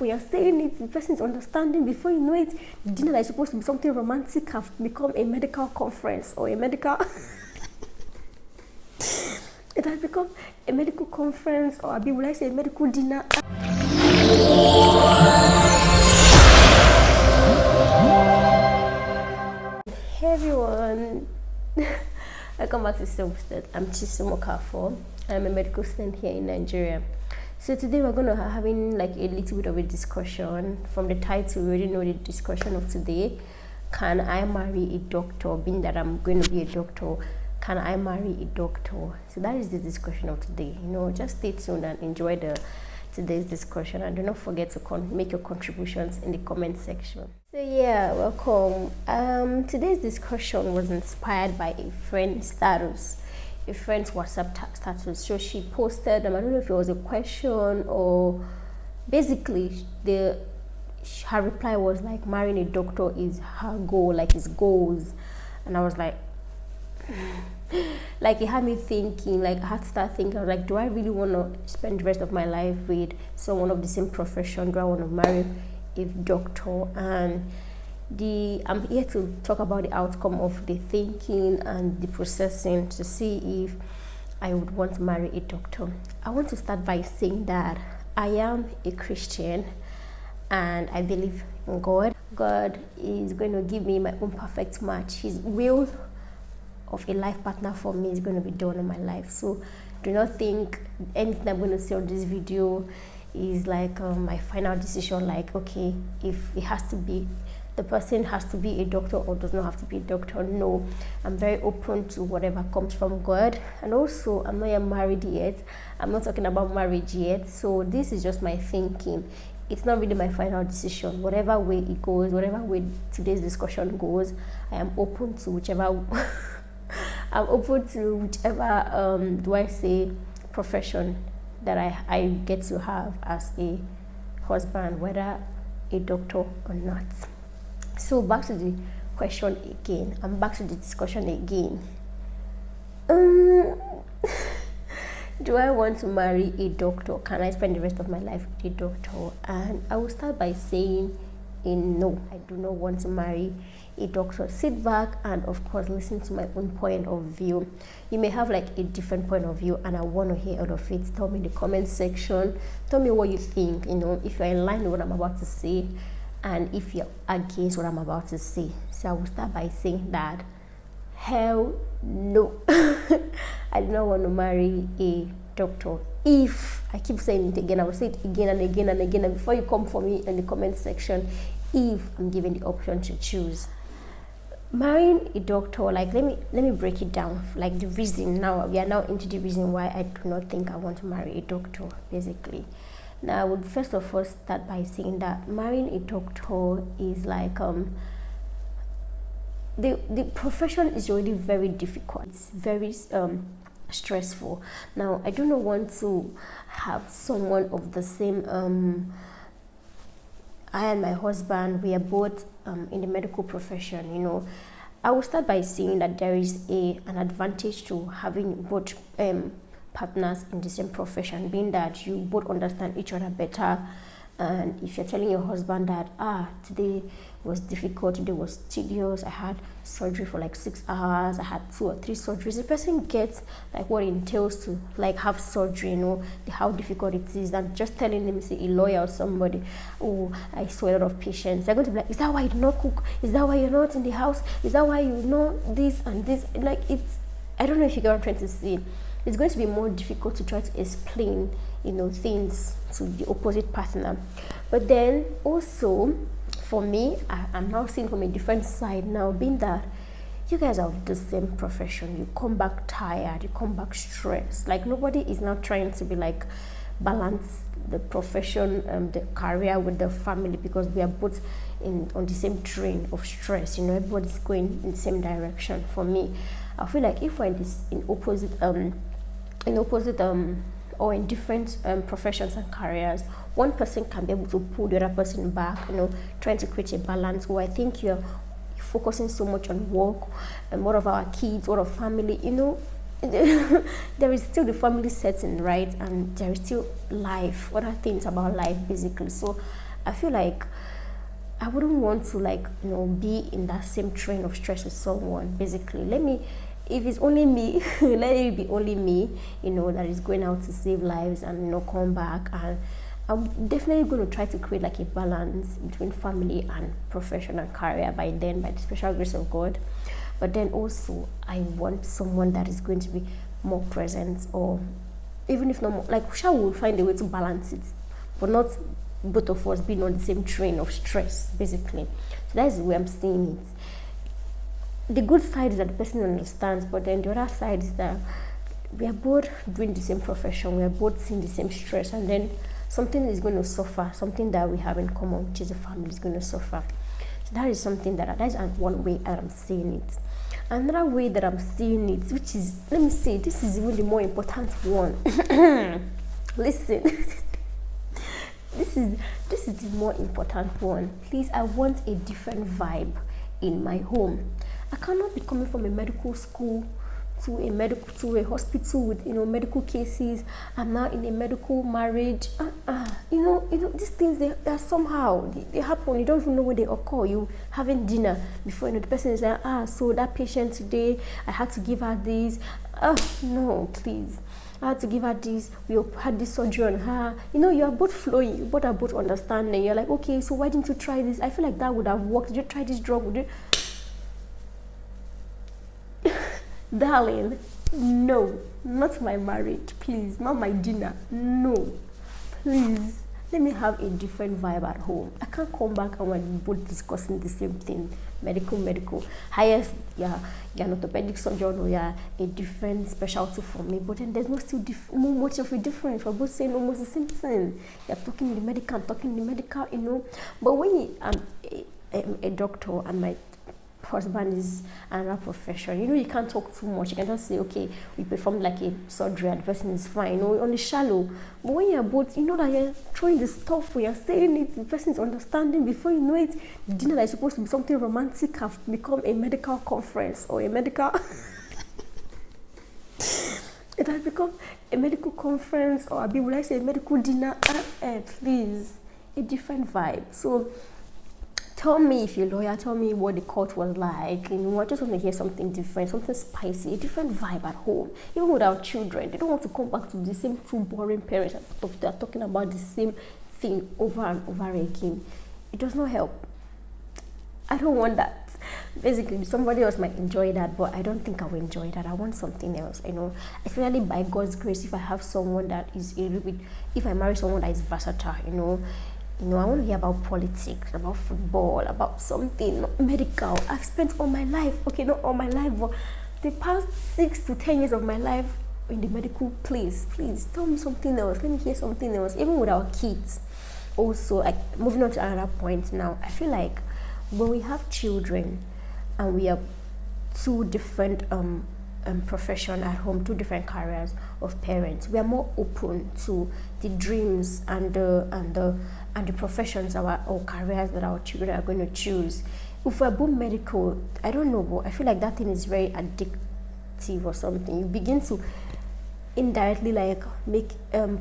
When you're saying it, the person is understanding. Before you know it, the dinner that is supposed to be something romantic have become a medical conference or a medical. It has become a medical conference, or will I say a medical dinner? Hey everyone, welcome back to Self-Study. I'm Chisom Okafor. I'm a medical student here in Nigeria. So today we're going to having like a little bit of a discussion. From the title, we already know the discussion of today. Can I marry a doctor? Being that I'm going to be a doctor, can I marry a doctor? So that is the discussion of today. Just stay tuned and enjoy today's discussion, and do not forget to make your contributions in the comment section. So yeah, welcome. Today's discussion was inspired by a friend's status, a friend's WhatsApp status. So she posted, I don't know if it was a question or basically her reply was like, marrying a doctor is her goal, like his goals. And I was like, like it had me thinking, like I had to start thinking, I was like, do I really want to spend the rest of my life with someone of the same profession? Do I want to marry a doctor? And I'm here to talk about the outcome of the thinking and the processing to see if I would want to marry a doctor. I want to start by saying that I am a Christian and I believe in God. God is going to give me my own perfect match. His will of a life partner for me is going to be done in my life. So do not think anything I'm going to say on this video is like my final decision, like okay, if it has to be, the person has to be a doctor or does not have to be a doctor. No, I'm very open to whatever comes from God. And also, I'm not yet married yet. I'm not talking about marriage yet. So this is just my thinking. It's not really my final decision. Whatever way it goes, whatever way today's discussion goes, I am open to whichever I'm open to whichever profession that I get to have as a husband, whether a doctor or not. So back to the question again. I'm back to the discussion again. Do I want to marry a doctor? Can I spend the rest of my life with a doctor? And I will start by saying no, I do not want to marry a doctor. Sit back and of course listen to my own point of view. You may have like a different point of view and I want to hear out of it. Tell me in the comment section. Tell me what you think, if you're in line with what I'm about to say and if you're against what I'm about to say. So I will start by saying that hell no. I do not want to marry a doctor. If I keep saying it again, I will say it again and again and again, and before you come for me in the comment section, if I'm given the option to choose marrying a doctor, like let me break it down, like the reason. Now we are now into the reason why I do not think I want to marry a doctor, basically. Now I would first of all start by saying that marrying a doctor is like the profession is already very difficult. It's very stressful. Now I do not want to have someone of the same I and my husband, we are both in the medical profession. I will start by saying that there is an advantage to having both partners in the same profession, being that you both understand each other better. And if you're telling your husband that today was difficult, today was tedious, I had surgery for like 6 hours, I had 2 or 3 surgeries, the person gets like what it entails to like have surgery, how difficult it is, than just telling them, say a lawyer or somebody, oh, I saw a lot of patients. They're going to be like, is that why you do not cook? Is that why you're not in the house? Is that why you know this and this? Like I don't know if you get what I'm trying to say. It's going to be more difficult to try to explain things to the opposite partner. But then also for me, I'm now seeing from a different side now, being that you guys are of the same profession. You come back tired, you come back stressed. Like nobody is now trying to be like balance the profession, the career with the family, because we are both on the same train of stress. Everybody's going in the same direction. For me, I feel like if we're in opposite or in different professions and careers, one person can be able to pull the other person back, trying to create a balance. Where I think you're focusing so much on work and what of our kids, what of family, there is still the family setting, right? And there is still life, other things about life, basically. So I feel like I wouldn't want to, like, be in that same train of stress with someone. Basically, if it's only me, let it be only me, that is going out to save lives and come back. And I'm definitely going to try to create like a balance between family and profession and career by then, by the special grace of God. But then also, I want someone that is going to be more present, or even if not more, like, shall we find a way to balance it, but not both of us being on the same train of stress, basically. So that's the way I'm seeing it. The good side is that the person understands, but then the other side is that we are both doing the same profession, we are both seeing the same stress, and then something is going to suffer, something that we have in common, which is a family, is going to suffer. So that is something that is one way that I'm seeing it. Another way that I'm seeing it, which is, let me say, this is even the more important one. Listen, this is the more important one. Please, I want a different vibe in my home. I cannot be coming from a medical school to a hospital with medical cases. I'm now in a medical marriage. These things, they are somehow they happen. You don't even know when they occur. You having dinner before the person is like, so that patient today, I had to give her this. No, please, I had to give her this. We had this surgery on her. You are both flowing. You both are both understanding. You're like, okay, so why didn't you try this? I feel like that would have worked. Did you try this drug? Would you? Darling, no, not my marriage, please, not my dinner, no, please, let me have a different vibe at home. I can't come back and we're both discussing the same thing, medical. Highest, you're an orthopedic surgeon, or you're a different specialty from me, but then there's no still much of a difference. We're both saying almost the same thing. You're talking the medical, I'm talking the medical, but when I'm a doctor and my husband is another profession, you can't talk too much. You can just say, okay, we performed like a surgery and the person is fine, on the shallow. But when you're both, that you're throwing the stuff, when you're saying it, the person is understanding. Before you know it, the dinner that is supposed to be something romantic have become a medical conference or a medical it has become a medical conference, or would I say a medical dinner. Please, a different vibe. So tell me, if you're a lawyer, tell me what the court was like. I just want to hear something different, something spicy, a different vibe at home. Even with our children, they don't want to come back to the same two boring parents that are talking about the same thing over and over again. It does not help. I don't want that. Basically, somebody else might enjoy that, but I don't think I will enjoy that. I want something else, especially by God's grace. If I have someone that is a little bit, if I marry someone that is versatile, I want to hear about politics, about football, about something, not medical. I've spent all my life, okay, not all my life, but the past 6 to 10 years of my life in the medical place. Please, tell me something else. Let me hear something else. Even with our kids. Also, like, moving on to another point now, I feel like when we have children and we have two different profession at home, two different careers of parents, we are more open to the dreams and the professions or careers that our children are going to choose. If we're both medical, I don't know, but I feel like that thing is very addictive or something. You begin to indirectly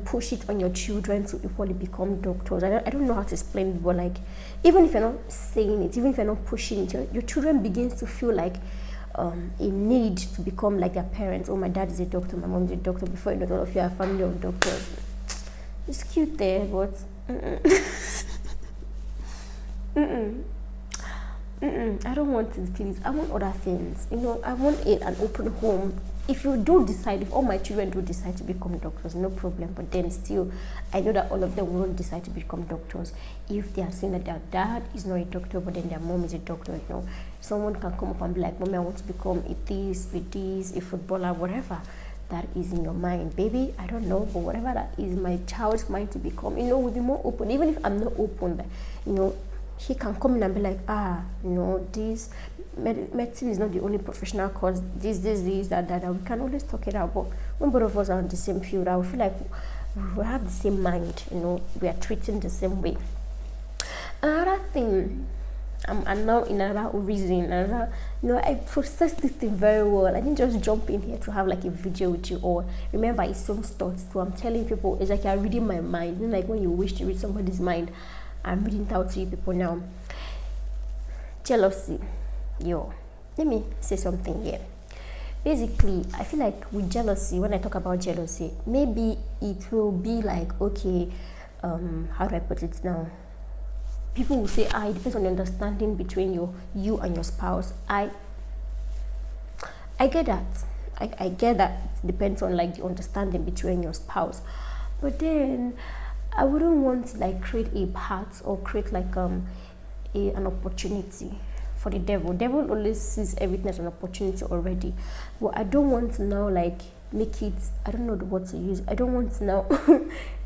push it on your children to equally become doctors. I don't know how to explain it, but like, even if you're not saying it, even if you're not pushing it, your children begins to feel like a need to become like their parents. Oh, my dad is a doctor, my mom is a doctor. Before you know it, all of you are a family of doctors. It's cute there, but I don't want it, please. I want other things. I want an open home. If all my children do decide to become doctors, no problem. But then still, I know that all of them won't decide to become doctors. If they are saying that their dad is not a doctor, but then their mom is a doctor, someone can come up and be like, Mommy, I want to become a footballer, whatever that is in your mind, baby. I don't know, but whatever that is my child's mind to become, we'll be more open. Even if I'm not open, he can come in and be like, this medicine is not the only professional course, this, that. We can always talk it out. But when both of us are on the same field, I feel like we have the same mind, we are treating the same way. Another thing, I'm now in another reason, I process this thing very well. I didn't just jump in here to have like a video with you, or remember it's some thoughts. So I'm telling people, it's like you're reading my mind. Like when you wish to read somebody's mind, I'm reading it out to you people now. Jealousy. Yo, let me say something here. Basically, I feel like with jealousy, when I talk about jealousy, maybe it will be like, okay, how do I put it now? People will say, it depends on the understanding between you and your spouse. I get that. I get that it depends on like the understanding between your spouse. But then I wouldn't want to like create a path or create like an opportunity for the devil. Devil always sees everything as an opportunity already. But I don't want to now like make it, I don't know the word to use. I don't want to now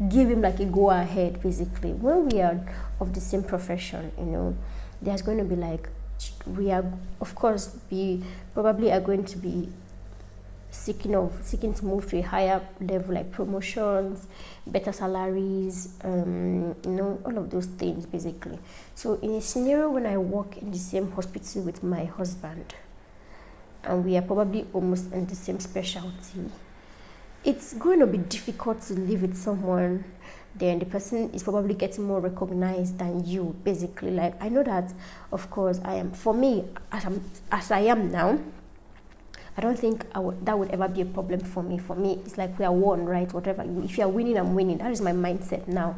give him like a go ahead. Basically, when we are of the same profession, there's going to be like, we are of course probably are going to be seeking to move to a higher level, like promotions, better salaries, all of those things basically. So in a scenario when I work in the same hospital with my husband and we are probably almost in the same specialty, it's going to be difficult to live with someone then the person is probably getting more recognized than you, basically. Like, I know that, of course, for me, as I am now, I don't think that would ever be a problem for me. For me, it's like we are one, right? Whatever. If you are winning, I'm winning. That is my mindset now.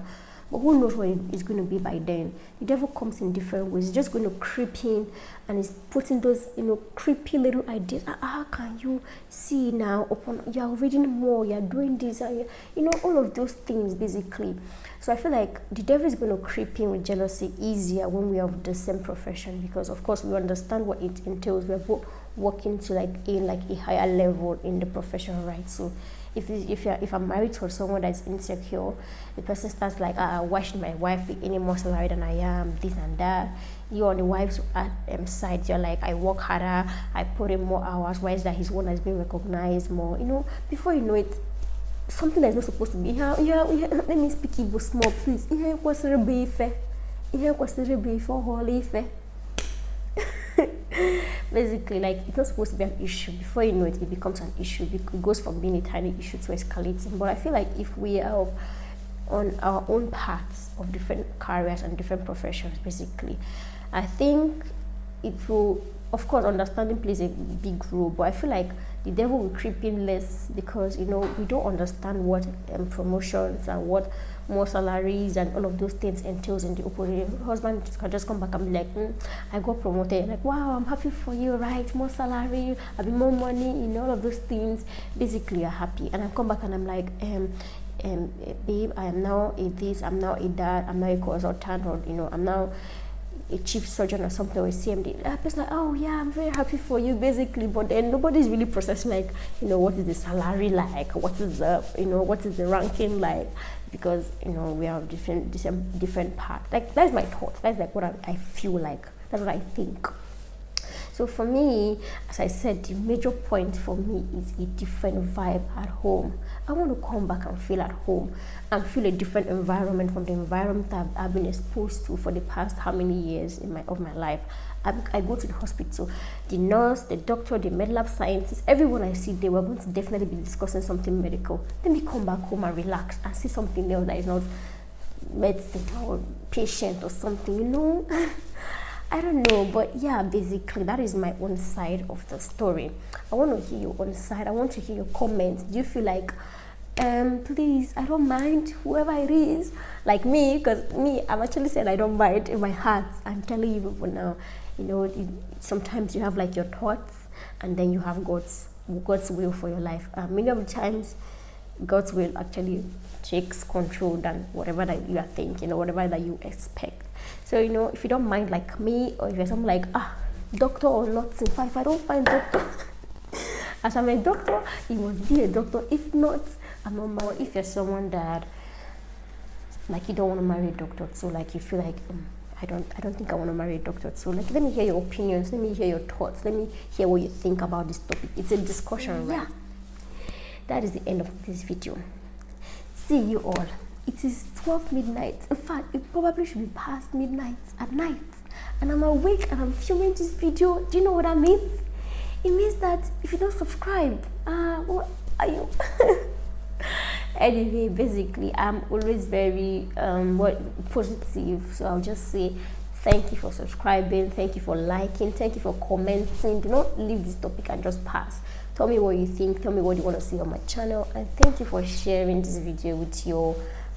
But who knows what it's going to be by then? The devil comes in different ways. He's just going to creep in and he's putting those, creepy little ideas. How can you see now? You're reading more, you're doing this, all of those things basically. So I feel like the devil is going to creep in with jealousy easier when we have the same profession, because of course we understand what it entails. We're both working to a higher level in the profession, right? So if I'm married to someone that's insecure, the person starts like, why should my wife be any more salary than I am, this and that. You on the wife's side, you're like, I work harder, I put in more hours. Why is that his one has been recognized more? Before you know it, something that's not supposed to be. Let me speak Igbo small, please. Basically, like, it's not supposed to be an issue. Before you know it, it becomes an issue. It goes from being a tiny issue to escalating. But I feel like if we are on our own paths of different careers and different professions, basically, I think it will, of course, understanding plays a big role, but I feel like the devil will creep in less because, we don't understand what promotions and what more salaries and all of those things entails in the opposite. Husband can just come back and be like, I got promoted. Like, wow, I'm happy for you, right? More salary, having more money, all of those things. Basically, you're happy. And I come back and I'm like, babe, I am now a this, I'm now a that, I'm now a consultant, or, I'm now a chief surgeon or something, or a CMD. The person like, oh yeah, I'm very happy for you, basically. But then nobody's really processing like, what is the salary like? What is the ranking like? Because we have different parts. Like, that's my thoughts. That's like what I feel like. That's what I think. So for me, as I said, the major point for me is a different vibe at home. I want to come back and feel at home and feel a different environment from the environment I've been exposed to for the past how many years of my life. I go to the hospital, the nurse, the doctor, the med lab scientist, everyone I see there, we're going to definitely be discussing something medical. Let me come back home and relax and see something else that is not medicine or patient or something, I don't know, but yeah, basically that is my own side of the story. I want to hear your own side. I want to hear your comments. Do you feel like, please, I don't mind whoever it is, like me, because I'm actually saying I don't mind in my heart. I'm telling you people now, sometimes you have like your thoughts and then you have God's will for your life. Many of the times, God's will actually takes control than whatever that you are thinking or whatever that you expect. So, if you don't mind like me, or if you're something like, doctor or not, if I don't find doctor, as I'm a doctor, you must be a doctor. If not, I'm not married. If you're someone that, like, you don't want to marry a doctor, so like you feel like, I don't think I want to marry a doctor, so like, let me hear your opinions, let me hear your thoughts, let me hear what you think about this topic. It's a discussion, right? Yeah. That is the end of this video. See you all. It is 12 midnight. In fact, it probably should be past midnight at night. And I'm awake and I'm filming this video. Do you know what that means? It means that if you don't subscribe, what are you? Anyway, basically, I'm always very positive, so I'll just say thank you for subscribing, thank you for liking, thank you for commenting. Do not leave this topic and just pass. Tell me what you think, tell me what you want to see on my channel, and thank you for sharing this video with your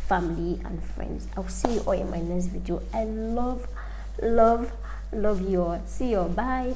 family and friends. I'll see you all in my next video. I love you all. See you all. Bye.